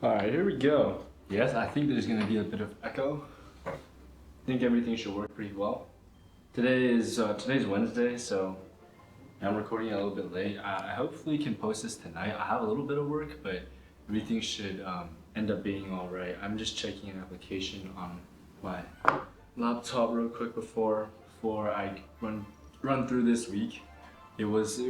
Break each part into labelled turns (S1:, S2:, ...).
S1: Alright, here we go. Yes, I think there's gonna be a bit of echo. I think everything should work pretty well. Today's Wednesday, so I'm recording a little bit late. I hopefully can post this tonight. I have a little bit of work, but everything should end up being alright. I'm just checking an application on my laptop real quick before I run through this week. It was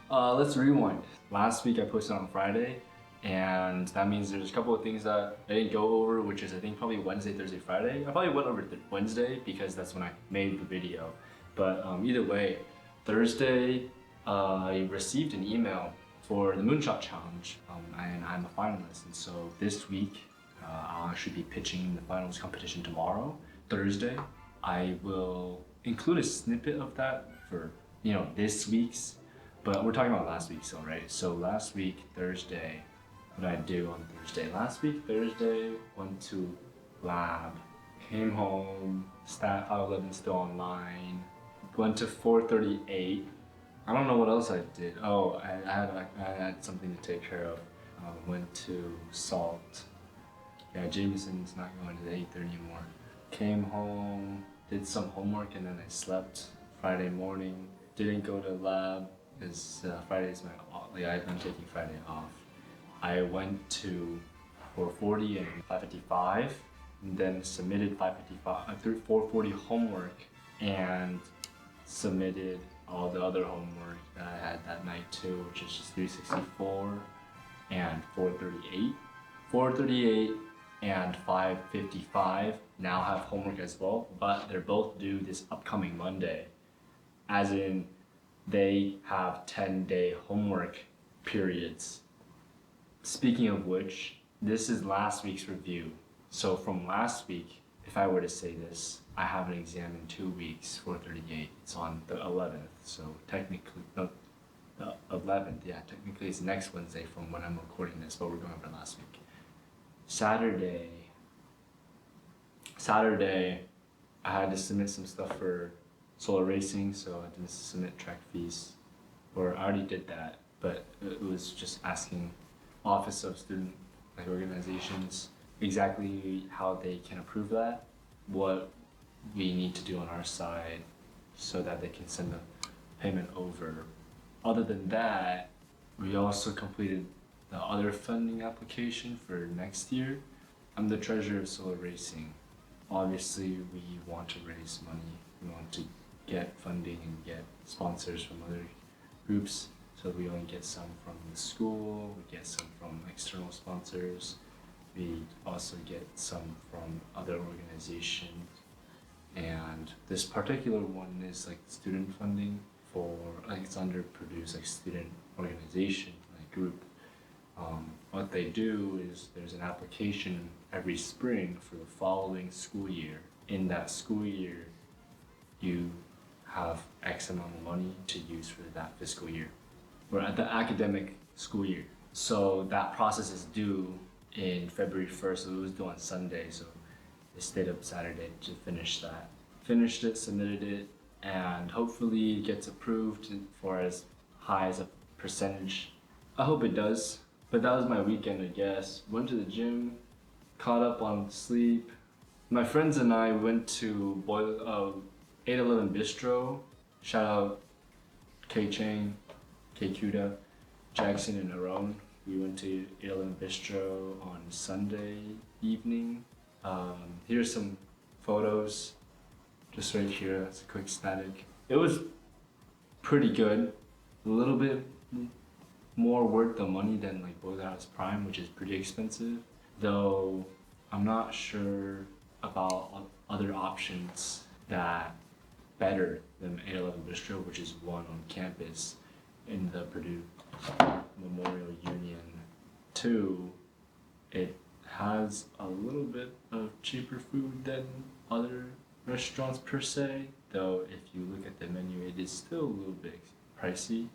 S1: let's rewind. Last week I posted on Friday, and that means there's a couple of things that I didn't go over, which is I think probably Wednesday, Thursday, Friday. I probably went over Wednesday because that's when I made the video. But either way, Thursday I received an email for the Moonshot Challenge, and I'm a finalist. And so this week I'll actually be pitching the finals competition tomorrow, Thursday. I will include a snippet of that for this week's. But we're talking about last week still, right? So last week, Thursday, what did I do on Thursday? Last week, Thursday, went to lab, came home, stat 511 still online, went to 438. I don't know what else I did. Oh, I had something to take care of. Went to Salt. Yeah, Jameson's not going to the 8:30 anymore. Came home, did some homework, and then I slept Friday morning. Didn't go to lab, because Friday is my off. I'm taking Friday off. I went to 440 and 555, and then submitted 440 homework, and submitted all the other homework that I had that night too, which is just 364 and 438. 438 and 555 now have homework as well, but they're both due this upcoming Monday. As in, they have 10-day homework periods. Speaking of which, this is last week's review. So from last week, if I were to say this, I have an exam in 2 weeks, 438. It's on the 11th, so technically, no, the 11th, yeah, technically it's next Wednesday from when I'm recording this, but we're going over last week. Saturday, I had to submit some stuff for solar racing, so I didn't submit track fees, or I already did that, but it was just asking Office of Student Organizations exactly how they can approve that, what we need to do on our side so that they can send the payment over. Other than that, we also completed the other funding application for next year. I'm the treasurer of Solar Racing. Obviously, we want to raise money. We want to get funding and get sponsors from other groups. So we only get some from the school, we get some from external sponsors, we also get some from other organizations. And this particular one is like student funding for, like, it's under Purdue's like student organization, like group. What they do is there's an application every spring for the following school year. In that school year, you have X amount of money to use for that fiscal year, or at the academic school year. So that process is due in February 1st, so it was due on Sunday, so I stayed up Saturday to finish that. Finished it, submitted it, and hopefully it gets approved for as high as a percentage. I hope it does, but that was my weekend, I guess. Went to the gym, caught up on sleep. My friends and I went to 811 Bistro. Shout out K Chang, K Kuda, Jackson, and Aaron. We went to 811 Bistro on Sunday evening. Here's some photos, just right here. That's a quick static. It was pretty good. A little bit more worth the money than like Boyle House Prime, which is pretty expensive. Though I'm not sure about other options that better than 811 Bistro, which is one on campus in the Purdue Memorial Union. 2, it has a little bit of cheaper food than other restaurants per se, though if you look at the menu, it is still a little bit pricey.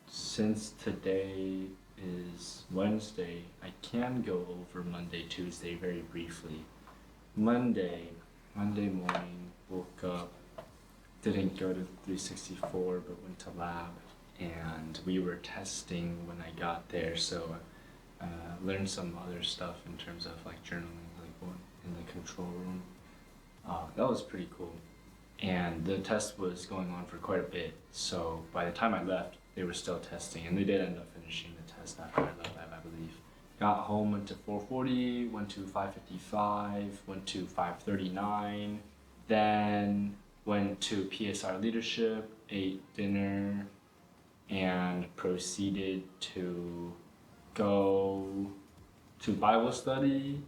S1: Since today is Wednesday, I can go over Monday, Tuesday very briefly. Monday morning, woke up, didn't go to 364, but went to lab, and we were testing when I got there, so learned some other stuff in terms of like journaling, like going in the control room. That was pretty cool. And the test was going on for quite a bit, so by the time I left, they were still testing, and they did end up finishing the test after I left, I believe. Got home, went to 4:40, went to 5:55, went to 5:39, then went to PSR leadership, ate dinner, and proceeded to go to Bible study.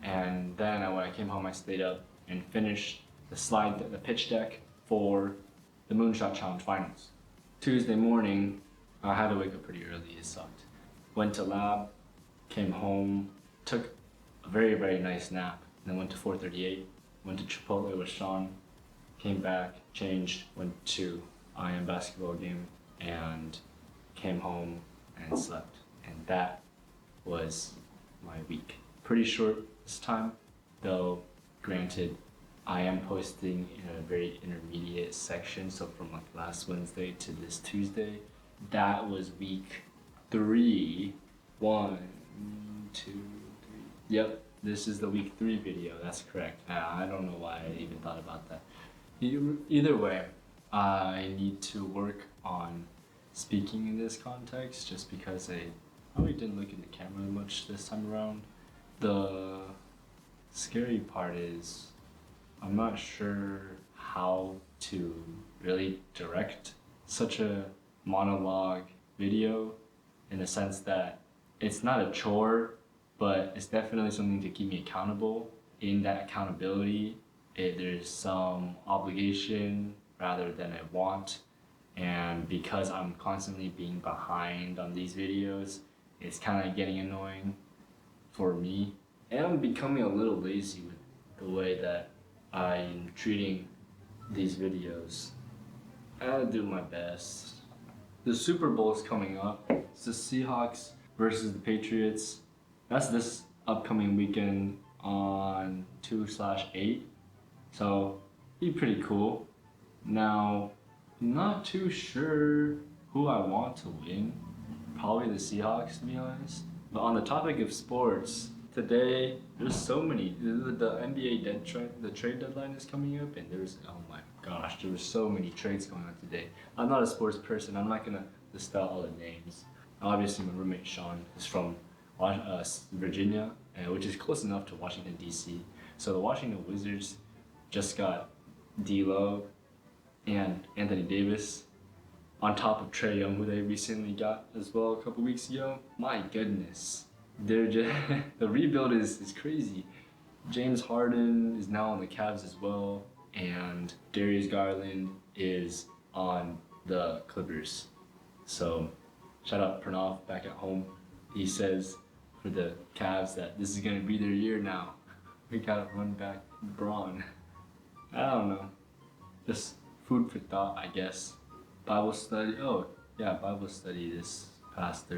S1: And then when I came home, I stayed up and finished the pitch deck for the Moonshot Challenge finals. Tuesday morning, I had to wake up pretty early, it sucked. Went to lab, came home, took a very, very nice nap, and then went to 4:38, went to Chipotle with Sean, came back, changed, went to IM basketball game, and came home and slept. And that was my week. Pretty short this time, though granted, I am posting in a very intermediate section, so from like last Wednesday to this Tuesday. That was week 3. 1, 2, 3. Yep, this is the week 3 video, that's correct. I don't know why I even thought about that. Either way, I need to work on speaking in this context just because I probably didn't look in the camera much this time around. The scary part is I'm not sure how to really direct such a monologue video in the sense that it's not a chore, but it's definitely something to keep me accountable. In that accountability, there's some obligation rather than a want. And because I'm constantly being behind on these videos, it's kind of getting annoying for me. And I'm becoming a little lazy with the way that I'm treating these videos. I'll do my best. The Super Bowl is coming up. It's the Seahawks versus the Patriots. That's this upcoming weekend on 2/8. So, be pretty cool. Now, I'm not too sure who I want to win. Probably the Seahawks, to be honest. But on the topic of sports, today there's so many. The NBA the trade deadline is coming up, and there's oh my gosh, there were so many trades going on today. I'm not a sports person. I'm not gonna list out all the names. Obviously, my roommate Sean is from Virginia, which is close enough to Washington D.C. So the Washington Wizards just got D'Lo and Anthony Davis on top of Trae Young, who they recently got as well a couple weeks ago. My goodness, they're just the rebuild is crazy. James Harden is now on the Cavs as well, and Darius Garland is on the Clippers. So shout out Pranav back at home. He says for the Cavs that this is gonna be their year now. We gotta run back Braun. I don't know. Just food for thought, I guess. Bible study. Oh, yeah, Bible study this past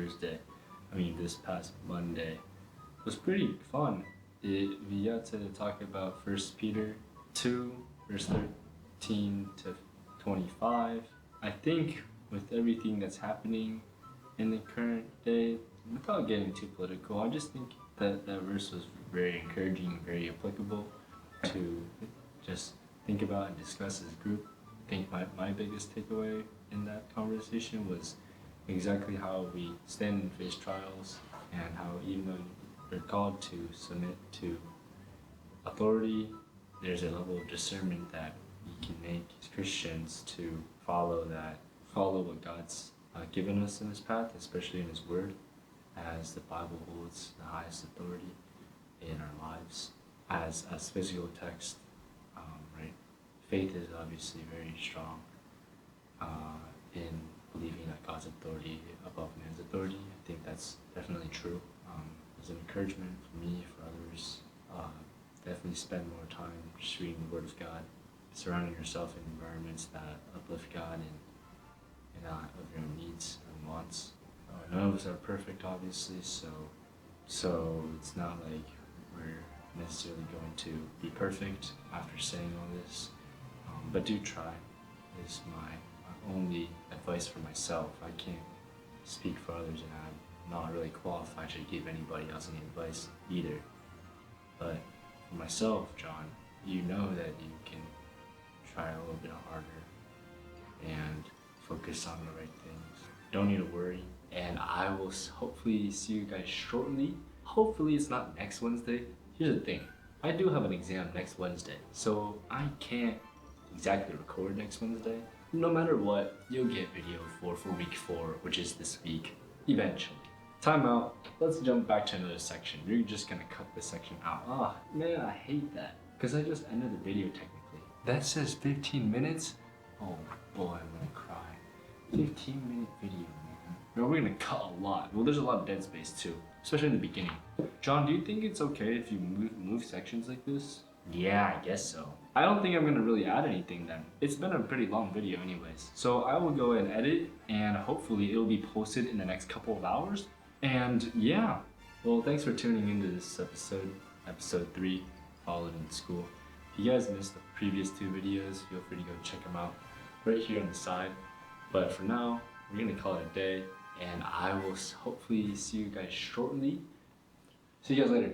S1: Monday. It was pretty fun. We got to talk about 1 Peter 2, verse 13 to 25. I think with everything that's happening in the current day, without getting too political, I just think that verse was very encouraging, very applicable to just think about and discuss as a group. I think my biggest takeaway in that conversation was exactly how we stand and face trials, and how even though you're called to submit to authority, there's a level of discernment that we can make as Christians to follow what God's given us in His path, especially in His Word, as the Bible holds the highest authority in our lives as physical text, right? Faith is obviously very strong in believing that God's authority above man's authority. I think that's definitely true. As an encouragement for me, for others, definitely spend more time just reading the Word of God, surrounding yourself in environments that uplift God and not of your own needs and wants. None of us are perfect, obviously, so it's not like we're necessarily going to be perfect after saying all this, but do try. Is my only advice for myself. I can't speak for others and add not really qualified to give anybody else any advice either. But for myself, John, you know that you can try a little bit harder and focus on the right things. Don't need to worry. And I will hopefully see you guys shortly. Hopefully it's not next Wednesday. Here's the thing. I do have an exam next Wednesday, so I can't exactly record next Wednesday. No matter what, you'll get video for week 4, which is this week, eventually. Time out. Let's jump back to another section. We're just gonna cut this section out. Ah, man, I hate that. Because I just ended the video technically. That says 15 minutes? Oh boy, I'm gonna cry. 15-minute video, man. Bro, we're gonna cut a lot. Well, there's a lot of dead space too, especially in the beginning. John, do you think it's okay if you move sections like this? Yeah, I guess so. I don't think I'm gonna really add anything then. It's been a pretty long video anyways. So I will go and edit, and hopefully it'll be posted in the next couple of hours. And yeah, well, thanks for tuning into this episode 3, Followed in School. If you guys missed the previous 2 videos, feel free to go check them out right here on the side. But for now, we're gonna call it a day, and I will hopefully see you guys shortly. See you guys later.